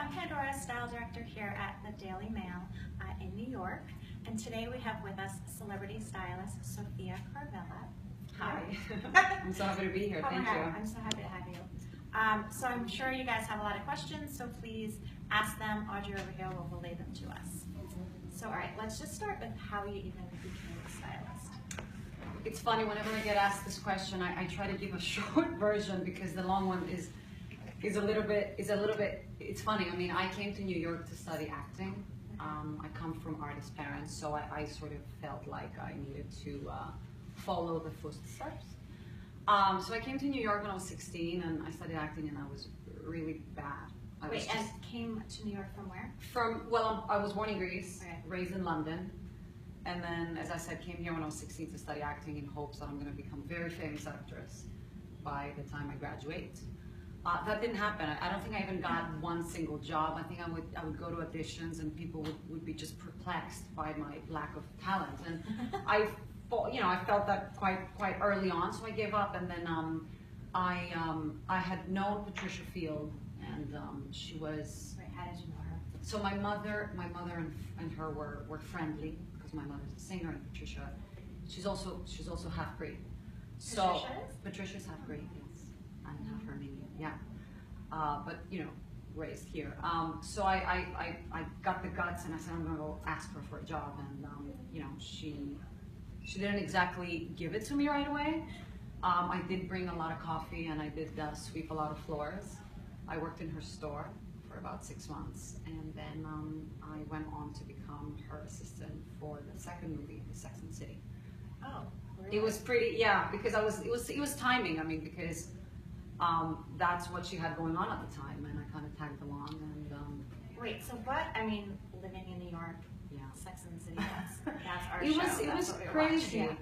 I'm Pandora, Style Director here at the Daily Mail in New York. And today we have with us celebrity stylist Sofia Carvella. Hi. I'm so happy to be here. Thank you. I'm so happy to have you. So I'm sure you guys have a lot of questions, so please ask them. Audrey over here will relay them to us. So all right, let's just start with how you even became a stylist. It's funny, whenever I get asked this question, I try to give a short version because the long one is a little bit, it's funny. I mean, I came to New York to study acting. I come from artist parents, so I sort of felt like I needed to follow the footsteps. So I came to New York when I was 16 and I studied acting, and I was really bad. Wait, and came to New York from where? Well, I was born in Greece, okay, raised in London, and then, as I said, came here when I was 16 to study acting in hopes that I'm going to become a very famous actress by the time I graduate. That didn't happen. I don't think I even got one single job. I think I would go to auditions and people would be just perplexed by my lack of talent. And I felt that quite early on, so I gave up. And then I had known Patricia Field, and she was. Right, how did you know her? So my mother and her were friendly because my mother's a singer, and Patricia, she's also half Greek. So Patricia's half Greek, yes, and half Armenian. Yeah, but raised here. So I got the guts and I said I'm going to go ask her for a job, and she didn't exactly give it to me right away. I did bring a lot of coffee and I did sweep a lot of floors. I worked in her store for about 6 months, and then I went on to become her assistant for the second movie, Sex and the City. Oh, really? It was pretty, yeah, because it was timing. I mean, because that's what she had going on at the time, and I kind of tagged along. And wait, so what? I mean, living in New York, yeah, Sex and the City. That's our show. It was crazy. Yeah.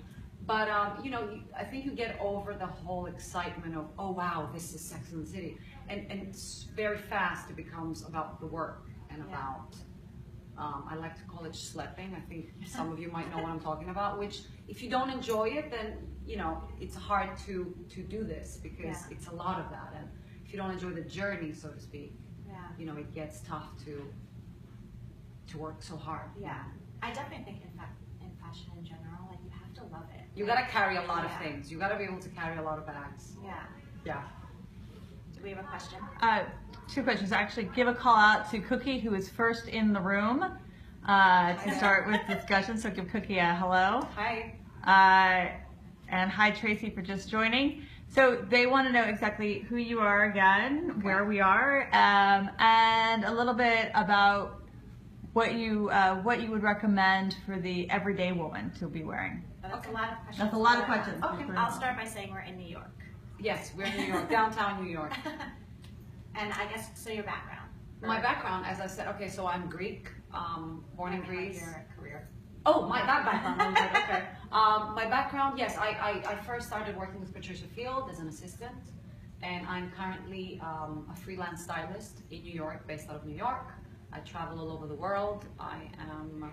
But I think you get over the whole excitement of, oh wow, this is Sex and the City, and it's very fast it becomes about the work and about. I like to call it schlepping. I think some of you might know what I'm talking about. Which, if you don't enjoy it, then it's hard to do this because it's a lot of that. And if you don't enjoy the journey, so to speak, it gets tough to work so hard. Yeah, I definitely think in fashion in general, like you have to love it. You gotta carry a lot of things. You gotta be able to carry a lot of bags. Yeah. Yeah. Do we have a question? 2 questions. Actually, give a call out to Cookie, who is first in the room to start with discussion. So give Cookie a hello. Hi. And hi, Tracy, for just joining. So they want to know exactly who you are again, where we are, and a little bit about what you would recommend for the everyday woman to be wearing. That's a lot of questions. That's a lot of questions. Okay, I'll start by saying we're in New York. Yes, we're in New York, downtown New York. And I guess, so your background. My background, as I said, okay, so I'm Greek, born in Greece. Your career. Oh, that background, I was like, okay. My background, yes, I first started working with Patricia Field as an assistant, and I'm currently a freelance stylist in New York, based out of New York. I travel all over the world. I am...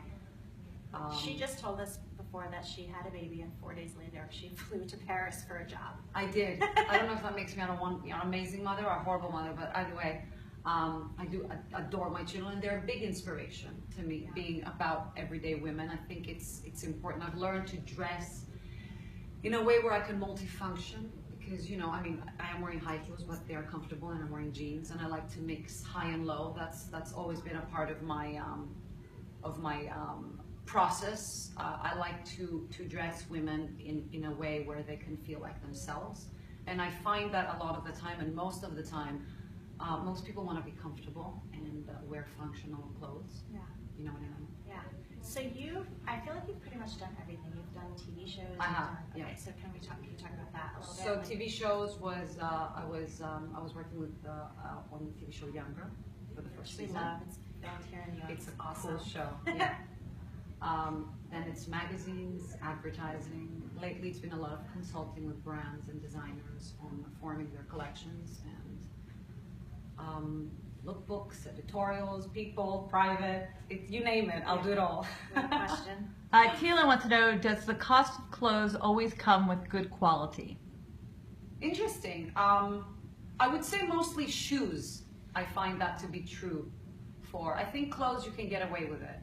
she just told us before that she had a baby, and 4 days later she flew to Paris for a job. I did. I don't know if that makes me an amazing mother or a horrible mother, but either way, I do adore my children, and they're a big inspiration to me, being about everyday women. I think it's important. I've learned to dress in a way where I can multifunction, because I mean, I am wearing high heels, but they're comfortable, and I'm wearing jeans, and I like to mix high and low. That's always been a part of my process. I like to dress women in a way where they can feel like themselves, and I find that a lot of the time, and most of the time, most people want to be comfortable and wear functional clothes. Yeah. You know what I mean? Yeah. So I feel like you've pretty much done everything. You've done TV shows. I have. Okay, Yeah. so can you talk about that a little So bit? TV shows was I was working with on the TV show Younger for the first season. It's filmed here in New York. It's a awesome cool show. Yeah. Then it's magazines, advertising. Lately, it's been a lot of consulting with brands and designers on forming their collections, and lookbooks, editorials, people, private, you name it, I'll do it all. Good question. Tila wants to know, does the cost of clothes always come with good quality? Interesting. I would say mostly shoes. I find that to be true. for. I think clothes you can get away with it.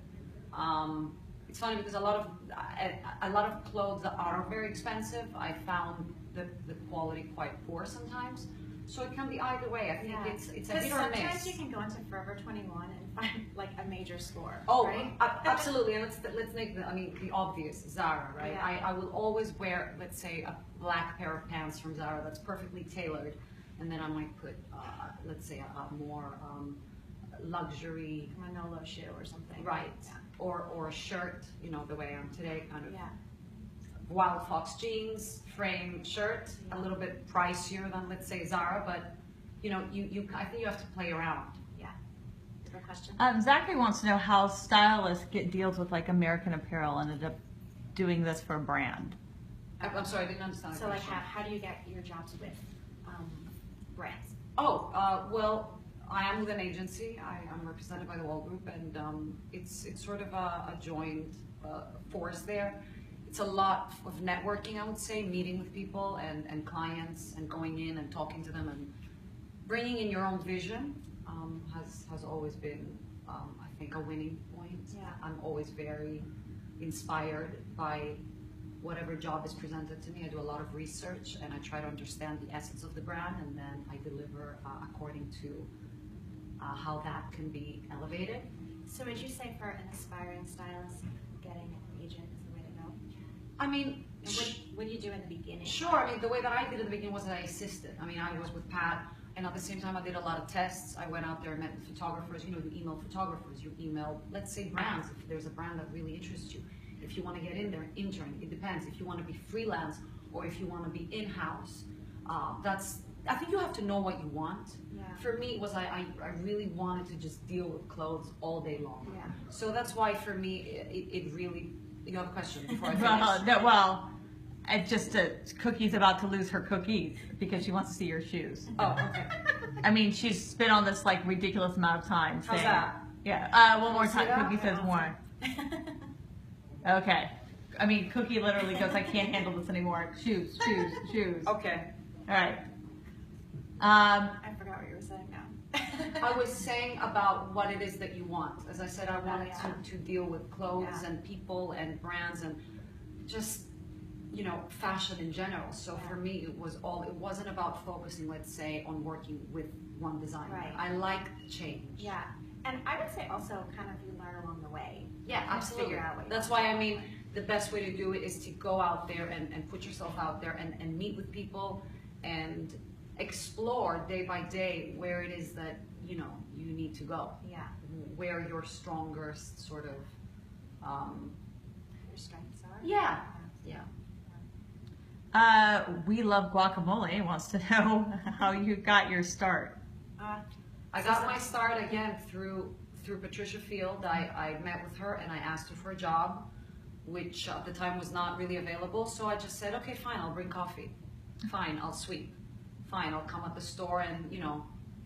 It's funny because a lot of clothes that are very expensive, I found the quality quite poor sometimes. So it can be either way. I think Yeah. it's a Because hit or a sometimes miss. you can go into Forever 21 and find like a major store. Oh, right? absolutely. And let's make the obvious, Zara, right? Yeah. I will always wear, let's say, a black pair of pants from Zara that's perfectly tailored, and then I might put, let's say, a more luxury, Manolo shoe or something. right, Yeah. or a shirt, you know, the way I am today, kind of Yeah. Wild Fox jeans, frame shirt, a little bit pricier than, let's say, Zara, but you know, I think you have to play around. Yeah. Good question. Zachary wants to know how stylists get deals with like American Apparel and ended up doing this for a brand. I'm sorry, I didn't understand. the So like question. how do you get your jobs with brands? Oh, well, I am with an agency. I'm represented by the Wall Group, and it's sort of a joint force there. It's a lot of networking, I would say, meeting with people and clients and going in and talking to them and bringing in your own vision has always been, I think, a winning point. Yeah. I'm always very inspired by whatever job is presented to me. I do a lot of research and I try to understand the essence of the brand, and then I deliver according to how that can be elevated. So would you say for an aspiring stylist, getting an agent is the way to go? I mean, And what do you do in the beginning? sure. I mean, the way that I did at the beginning was that I assisted. I mean, I was with Pat, and at the same time, I did a lot of tests. I went out there and met with photographers. You know, you email photographers, you email, let's say, brands. If there's a brand that really interests you, if you want to get in there, intern. It depends. If you want to be freelance or if you want to be in-house, I think you have to know what you want. Yeah. For me, it was I really wanted to just deal with clothes all day long. Yeah. So that's why for me, it really. You have a question before I finish? Cookie's about to lose her cookies because she wants to see your shoes. Oh, okay. I mean, she's been on this like ridiculous amount of time. How's saying, that? Yeah. One more see time. that? Cookie says more. Okay. I mean, Cookie literally goes, I can't handle this anymore. Shoes, shoes, shoes. All Okay. right. I forgot what you were saying now. I was saying about what it is that you want. As I said, I wanted yeah. to deal with clothes Yeah. and people and brands and just, you know, fashion in general. So for me, it wasn't about focusing, let's say, on working with one designer. Right. I like change. Yeah. And I would say also kind of you learn along the way. Yeah, Kind of absolutely. Figure out what you That's want. why I mean, the best way to do it is to go out there and put yourself out there and meet with people and explore day by day where it is that, you know, you need to go. Yeah. Where your stronger sort of, Your strengths are. yeah. We love guacamole. Wants to know how you got your start. I got my start again through Patricia Field. I met with her and I asked her for a job, which at the time was not really available. So I just said, okay, fine, I'll bring coffee. Fine, I'll sweep. Fine, I'll come at the store and, you know,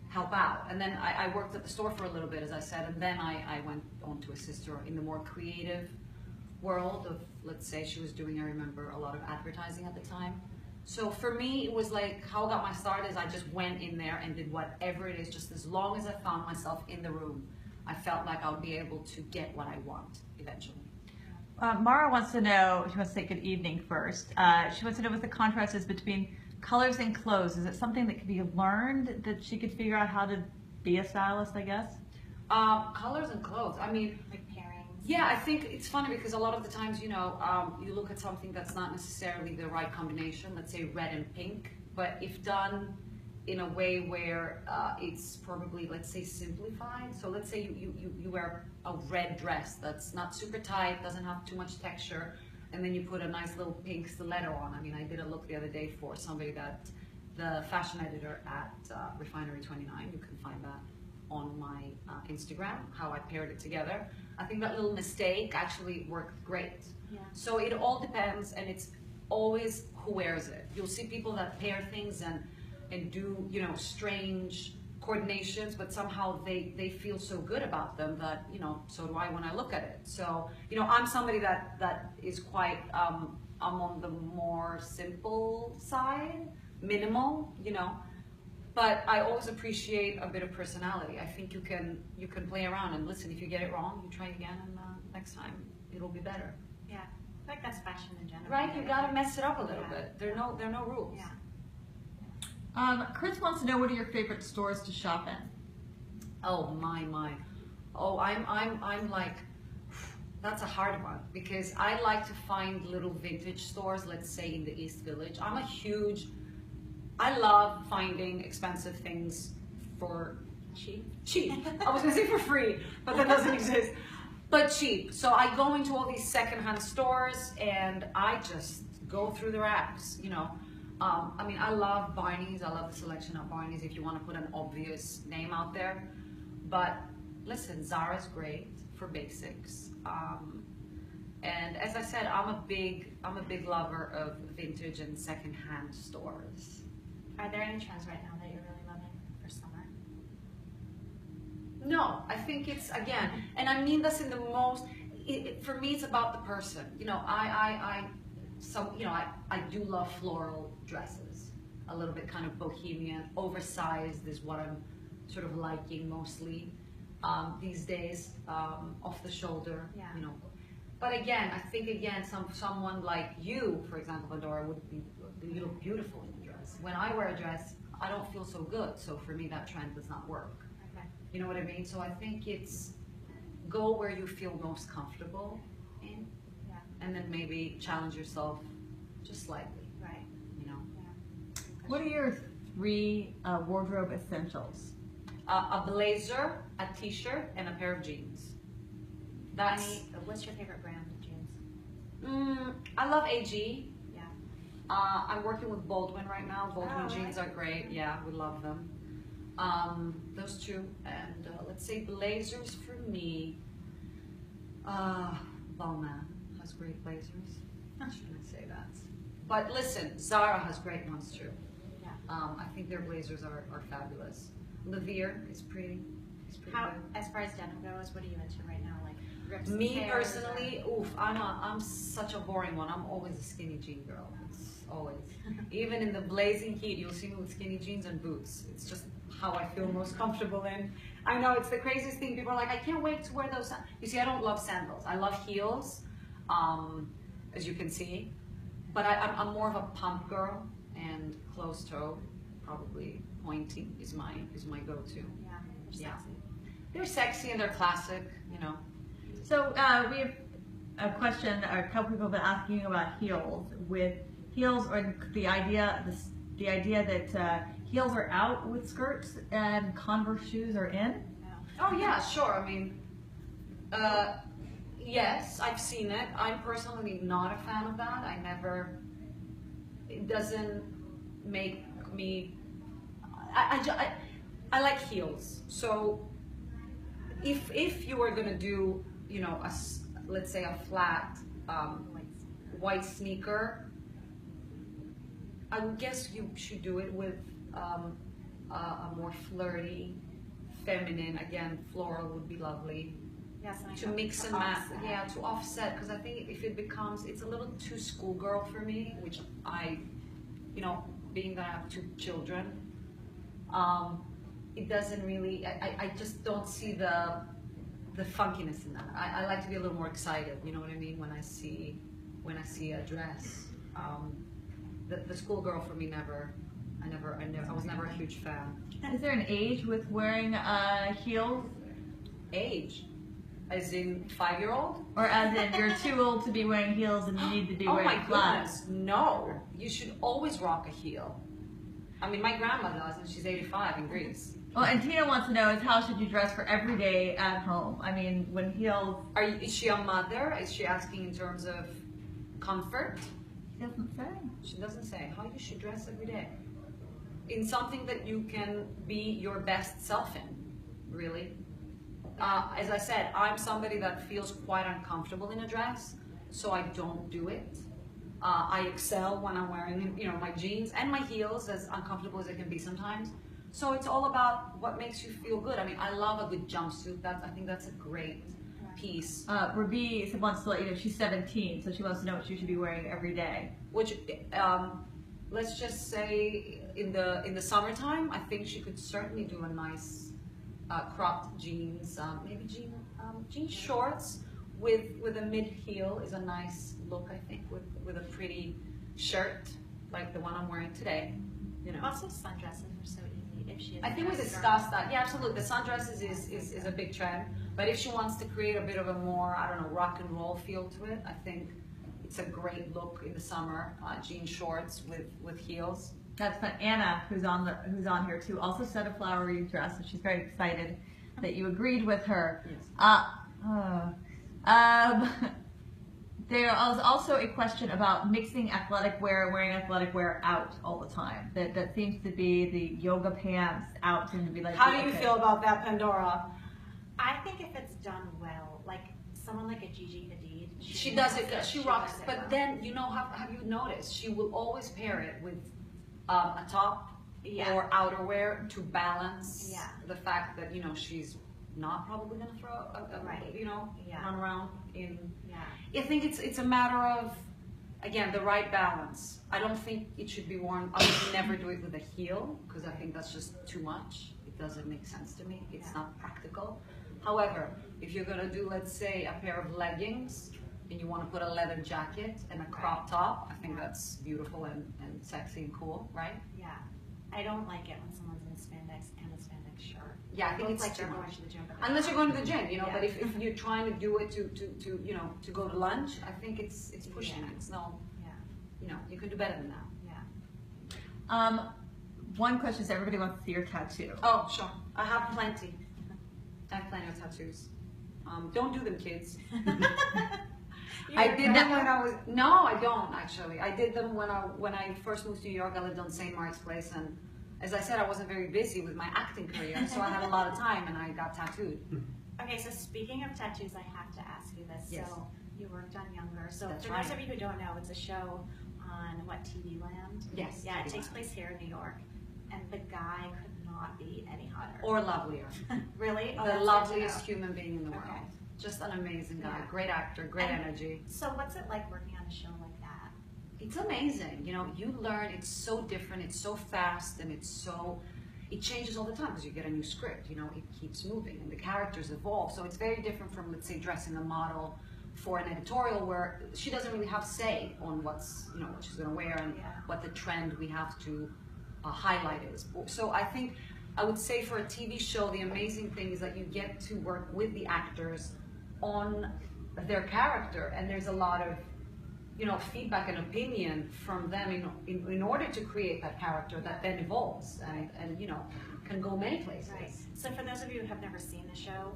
help out. And then I worked at the store for a little bit, as I said, and then I went on to assist her in the more creative world of, let's say, she was doing, I remember, a lot of advertising at the time. So for me, it was like, how I got my start is I just went in there and did whatever it is, just as long as I found myself in the room, I felt like I would be able to get what I want eventually. Mara wants to know, she wants to say good evening first. She wants to know what the contrast is between colors and clothes. Is it something that can be learned, that she could figure out how to be a stylist, I guess? Colors and clothes, I mean, Like pairings. yeah, I think it's funny because a lot of the times, you know, you look at something that's not necessarily the right combination, let's say red and pink, but if done in a way where it's probably, let's say, simplified. So let's say you wear a red dress that's not super tight, doesn't have too much texture, and then you put a nice little pink stiletto on. I mean, I did a look the other day for somebody that, the fashion editor at Refinery 29, you can find that on my Instagram, how I paired it together. I think that little mistake actually worked great. Yeah. So it all depends, and it's always who wears it. You'll see people that pair things and do, you know, strange coordinations, but somehow they feel so good about them that, you know, so do I when I look at it. So, you know, I'm somebody that is quite, I'm on the more simple side, minimal, you know, But I always appreciate a bit of personality. I think you can play around and listen. If you get it wrong, you try again, and next time it'll be better. Yeah, I think that's fashion in general. Right? You gotta mess it up a little bit. There are no rules. Yeah. Chris wants to know, what are your favorite stores to shop in? Oh my. Oh, I'm like, that's a hard one, because I like to find little vintage stores, let's say in the East Village. I love finding expensive things for cheap. I was gonna say for free, but that doesn't exist. But cheap. So I go into all these secondhand stores and I just go through the racks, you know. I mean, I love Barney's. I love the selection of Barney's, if you want to put an obvious name out there. But listen, Zara's great for basics. And as I said, I'm a big lover of vintage and secondhand stores. Are there any trends right now that you're really loving for summer? No, I think it's, again, and I mean this in the most, for me it's about the person. You know, I do love floral dresses. A little bit kind of bohemian, oversized is what I'm sort of liking mostly these days, off the shoulder, Yeah. you know. But again, I think someone like you, for example, Pandora, you look beautiful in a dress. When I wear a dress, I don't feel so good. So for me, that trend does not work. Okay. You know what I mean? So I think it's go where you feel most comfortable in, Yeah. and then maybe challenge yourself just slightly, Right. you know. Yeah. What are your 3 wardrobe essentials? A blazer, a t-shirt, and a pair of jeans. What's your favorite brand of jeans? I love AG. Yeah. I'm working with Baldwin right now. Baldwin Oh, jeans really? are great. Yeah, we love them. Those two, and let's say blazers for me. Balmain has great blazers. Shouldn't I say that? But listen, Zara has great ones too. Yeah. I think their blazers are fabulous. Levere is pretty. He's pretty How, good. as far as denim goes, what are you into right now? Like rips, Me tears, personally, oof, I'm such a boring one. I'm always a skinny jean girl. It's always. Even in the blazing heat, you'll see me with skinny jeans and boots. It's just how I feel most comfortable in. I know it's the craziest thing. People are like, I can't wait to wear those. You see, I don't love sandals. I love heels, as you can see. But I'm more of a pump girl, and closed toe, probably pointy is my go-to. Yeah. They're Yeah. sexy. They're sexy and they're classic, you know. So we have a question, a couple people have been asking about heels. With heels, or the idea that heels are out with skirts and Converse shoes are in. Yeah. Oh yeah, sure. I mean, yes, I've seen it. I'm personally not a fan of that. It doesn't make me, I like heels. So if you were gonna do, you know, let's say a flat white sneaker, I would guess you should do it with a more flirty, feminine, again, floral would be lovely. Yes, and I To know, mix to and match, offset. yeah, to offset, because I think if it becomes, it's a little too schoolgirl for me, which you know, being that I have 2 children, it doesn't really, I just don't see the funkiness in that. I like to be a little more excited, you know what I mean, when I see a dress. The schoolgirl for me I was never a huge fan. Is there an age with wearing heels? Age, as in 5-year-old? Or as in, you're too old to be wearing heels and you need to be Oh wearing my flats? goodness, no. You should always rock a heel. I mean, my grandma does, and she's 85 in Greece. Well, and Tina wants to know is how should you dress for every day at home? I mean, when heels, Is she a mother? Is she asking in terms of comfort? he doesn't say. She doesn't say how you should dress every day. In something that you can be your best self in, really. As I said, I'm somebody that feels quite uncomfortable in a dress, so I don't do it. I excel when I'm wearing, you know, my jeans and my heels, as uncomfortable as it can be sometimes. So it's all about what makes you feel good. I mean, I love a good jumpsuit. I think that's a great piece. Rabi wants to let you know she's 17, so she wants to know what she should be wearing every day. Which, let's just say in the summertime, I think she could certainly do a nice cropped jeans, maybe jean shorts with a mid heel is a nice look, I think, with a pretty shirt like the one I'm wearing today. You know. Also, sundresses are so easy if she is. I think we discussed that. Yeah, absolutely. The sundresses is a big trend, but if she wants to create a bit of a more, I don't know, rock and roll feel to it, I think it's a great look in the summer. Jean shorts with heels. That's fun. Anna, who's on here too, also said a flowery dress, and she's very excited that you agreed with her. Yes. There was also a question about mixing athletic wear, wearing athletic wear out all the time. That seems to be the yoga pants out seem to be like. How do you feel about that, Pandora? I think if it's done well, like someone like a Gigi Hadid, She does it. She rocks. But then you know, have you noticed? She will always pair it with a top or outerwear to balance the fact that she's not probably going to throw run around in. I think it's a matter of, again, the right balance. I don't think it should be worn. I would never do it with a heel because I think that's just too much. It doesn't make sense to me. It's not practical. However, if you're going to do, let's say, a pair of leggings and you want to put a leather jacket and a crop top, I think that's beautiful and sexy and cool, right? Yeah. I don't like it when someone's in spandex and a spandex shirt. Yeah, I think it's like too they're much. going to the gym. Unless you're going to the gym, But if you're trying to do it to go to lunch, I think it's pushing it. It's no, you can do better than that. Yeah. One question is everybody wants to see your tattoo. Oh, sure. I have plenty. I have plenty of tattoos. Don't do them, kids. I did them when I was. No, I don't actually. I did them when I first moved to New York. I lived on St. Mark's Place, and as I said, I wasn't very busy with my acting career, so I had a lot of time, and I got tattooed. Okay, so speaking of tattoos, I have to ask you this. Yes. So you worked on Younger. So That's for right. those of you who don't know, it's a show on TV Land. Yes. Yeah, it TV takes Land. place here in New York, and the guy could not be any hotter. Or lovelier. Really? Oh, The that's good to loveliest know. human being in the world. Okay. Just an amazing guy. Yeah. Great actor. Great And- energy. So what's it like working on a show like that? It's amazing. You learn. It's so different. It's so fast, and it changes all the time because you get a new script. It keeps moving, and the characters evolve. So it's very different from, let's say, dressing a model for an editorial where she doesn't really have say on what she's going to wear and what the trend we have to highlight is. So I would say for a TV show, the amazing thing is that you get to work with the actors on their character, and there's a lot of feedback and opinion from them in order to create that character that then evolves and can go many places. Right. So for those of you who have never seen the show,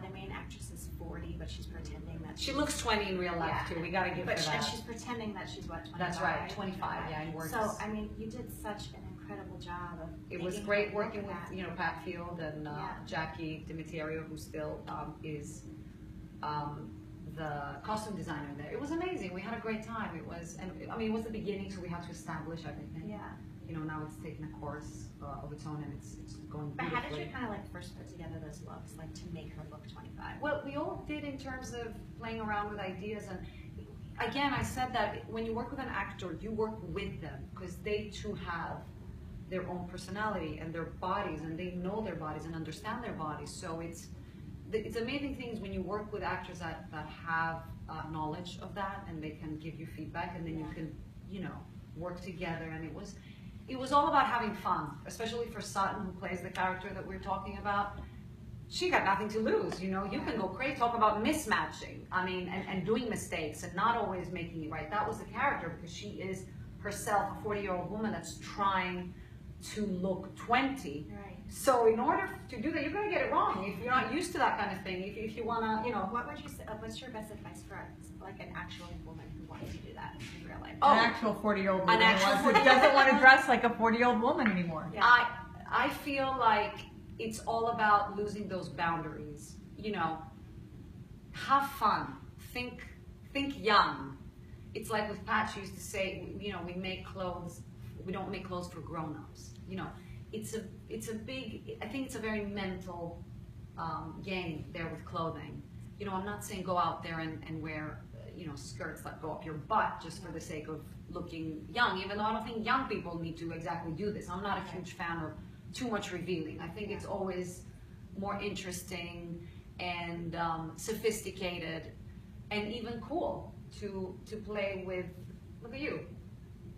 the main actress is 40, but she's pretending that She looks 20 in real life too. We gotta give her and that. she's pretending that she's what, 25? That's right, 25. Yeah, in works. So I mean, you did such an incredible job of. It was making great her look working with that. Pat Field and Jackie Dimiterio, who still is the costume designer there. It was amazing. We had a great time. It was the beginning, so we had to establish everything. Yeah. Now it's taken a course of its own, and it's going But how did beautifully. you kind of like first put together those looks, like to make her look 25? Well, we all did in terms of playing around with ideas, and again, I said that when you work with an actor, you work with them because they too have their own personality and their bodies, and they know their bodies and understand their bodies. So it's amazing things when you work with actors that have knowledge of that, and they can give you feedback, and then you can work together. And it was all about having fun, especially for Sutton, who plays the character that we're talking about. She got nothing to lose, you can go crazy, talk about mismatching, and doing mistakes and not always making it right. That was the character because she is herself a 40-year-old woman that's trying to look 20. Right. So in order to do that, you're going to get it wrong if you're not used to that kind of thing. If you want to, What would you say? What's your best advice for like an actual woman who wants to do that in real life? An actual 40-year-old woman actual who doesn't want to dress like a 40-year-old woman anymore. Yeah. I feel like it's all about losing those boundaries. Have fun. Think young. It's like with Pat, she used to say, we make clothes. We don't make clothes for grown-ups. It's a big. I think it's a very mental game there with clothing. I'm not saying go out there and wear skirts that go up your butt just for the sake of looking young, even though I don't think young people need to exactly do this. I'm not a huge fan of too much revealing. I think it's always more interesting and sophisticated and even cool to play with. Look at you,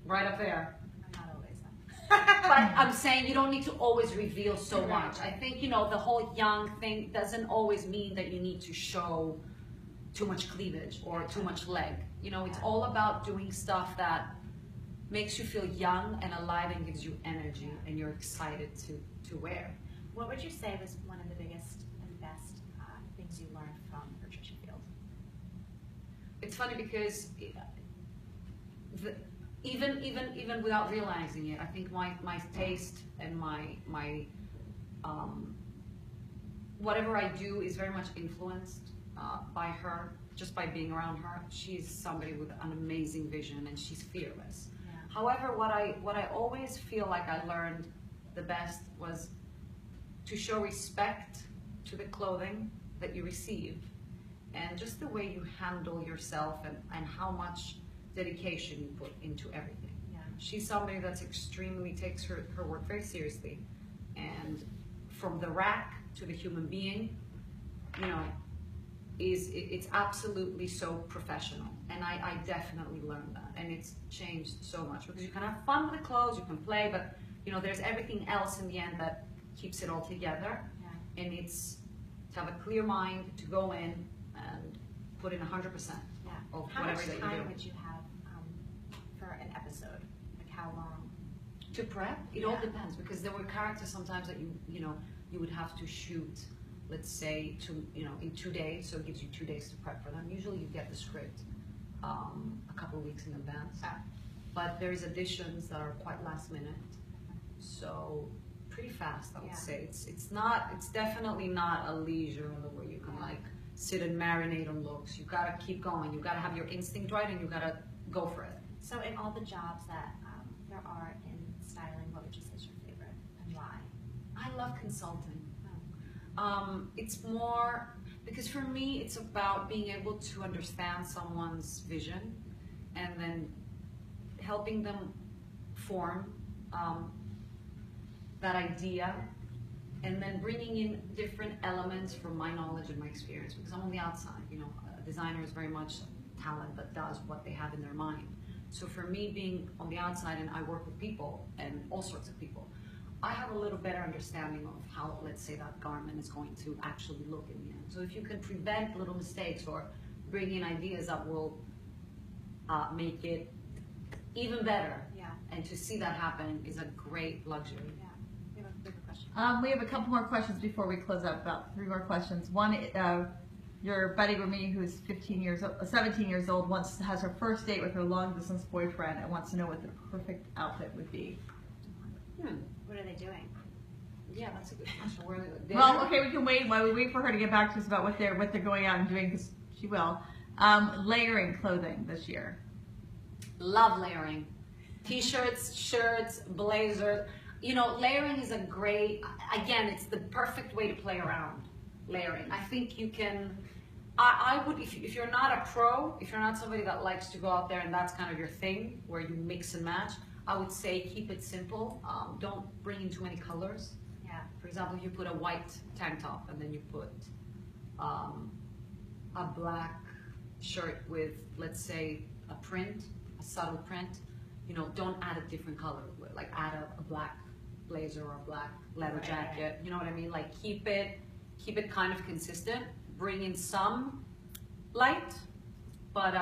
right up there. I'm not always But I'm saying you don't need to always reveal so much. I think, you know, the whole young thing doesn't always mean that you need to show too much cleavage or too much leg. You know, it's all about doing stuff that makes you feel young and alive and gives you energy and you're excited to wear. What would you say was one of the biggest and best things you learned from Patricia Field? It's funny because even without realizing it, I think my taste and my whatever I do is very much influenced by her, just by being around her. She's somebody with an amazing vision and she's fearless. Yeah. However, what I always feel like I learned the best was to show respect to the clothing that you receive and just the way you handle yourself and how much dedication you put into everything. Yeah. She's somebody that's extremely takes her work very seriously, and from the rack to the human being, you know, it's absolutely so professional, and I definitely learned that, and it's changed so much because you can have fun with the clothes, you can play, but you know there's everything else in the end that keeps it all together. Yeah. And it's to have a clear mind to go in and put in 100% Yeah. of How whatever much that you time do. would you have for an episode? Like how long? To prep, it all Yeah. depends because there were characters sometimes that you know you would have to shoot, let's say in 2 days, so it gives you 2 days to prep for them. Usually you get the script a couple of weeks in advance, but there's additions that are quite last minute, so pretty fast I would Yeah. say. It's definitely not a leisure where you can like sit and marinate on looks. You gotta keep going. You gotta have your instinct right and you gotta go for it. So in all the jobs that there are in styling, what would you say is your favorite and why? I love consulting. It's more, because for me, it's about being able to understand someone's vision and then helping them form that idea and then bringing in different elements from my knowledge and my experience because I'm on the outside. You know, a designer is very much talent that does what they have in their mind. So for me being on the outside and I work with people and all sorts of people, I have a little better understanding of how, let's say, that garment is going to actually look in the end. So if you can prevent little mistakes or bring in ideas that will make it even better, Yeah. and to see that happen is a great luxury. Yeah. We have a bigger question. We have a couple more questions before we close out. About 3 more questions. One, your buddy Remy, who's 17 years old, has her first date with her long-distance boyfriend and wants to know what the perfect outfit would be. What are they doing? Yeah, that's a good question. Where are they? Well, okay, we can wait while we wait for her to get back to us about what they're going out and doing because she will. Layering clothing this year. Love layering. T-shirts, shirts, blazers. You know, layering is a great, again, it's the perfect way to play around layering. I think you can, I would, if you're not a pro, if you're not somebody that likes to go out there and that's kind of your thing, where you mix and match, I would say keep it simple. Don't bring in too many colors. Yeah. For example, you put a white tank top and then you put a black shirt with, let's say, a print, a subtle print. You know, don't add a different color. Like add a black blazer or a black leather jacket. You know what I mean? Like keep it kind of consistent. Bring in some light, but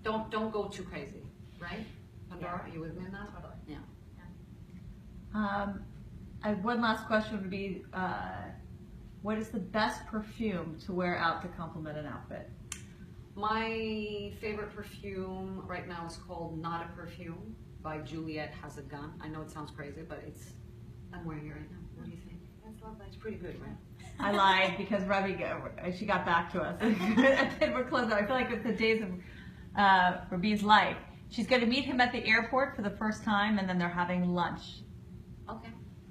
don't go too crazy, right? Pandora, are you with me on that? Yeah. One last question would be, what is the best perfume to wear out to complement an outfit? My favorite perfume right now is called Not a Perfume by Juliette Has a Gun. I know it sounds crazy, but I'm wearing it right now. What do you think? That's lovely. It's pretty good, right? I lied because she got back to us. And then we're closing. I feel like it's the days of Rabi's life. She's going to meet him at the airport for the first time, and then they're having lunch. Okay.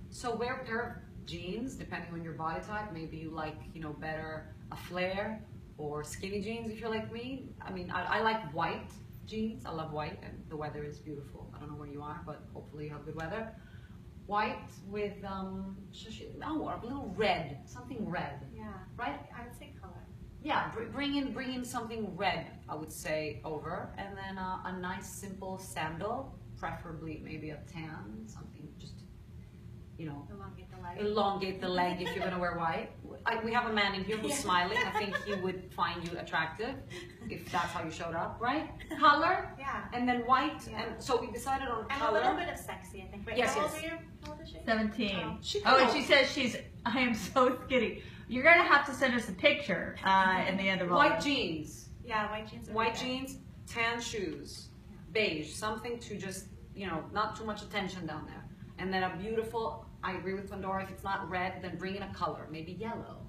So wear a pair of jeans, depending on your body type. Maybe you like, better a flare or skinny jeans if you're like me. I mean, I like white jeans. I love white, and the weather is beautiful. I don't know where you are, but hopefully you have good weather. White with a little red, something red, Yeah. right? I would say color. Yeah, bring in something red, I would say, over, and then a nice simple sandal, preferably maybe a tan, something just, you know, Elongate the leg. elongate the leg if you're gonna wear white. We have a man in here who's Yeah. smiling. I think he would find you attractive if that's how you showed up, right? Color, Yeah. and then white, Yeah. and so we decided on And color. a little bit of sexy, I think. Wait, Yes, how old yes. are you? How old is she? 17. Oh. She Oh, and can she says I am so skinny. You're gonna have to send us a picture in the end of all White this. jeans, Yeah, white jeans. would be white good. jeans, tan shoes, beige, something to just, you know, not too much attention down there. And then a beautiful, I agree with Pandora, if it's not red, then bring in a color, maybe yellow.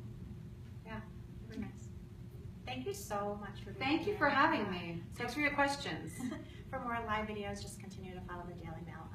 Yeah, very nice. Thank you so much for being Thank you here. for having Yeah. me. Thanks for your questions. For more live videos, just continue to follow the Daily Mail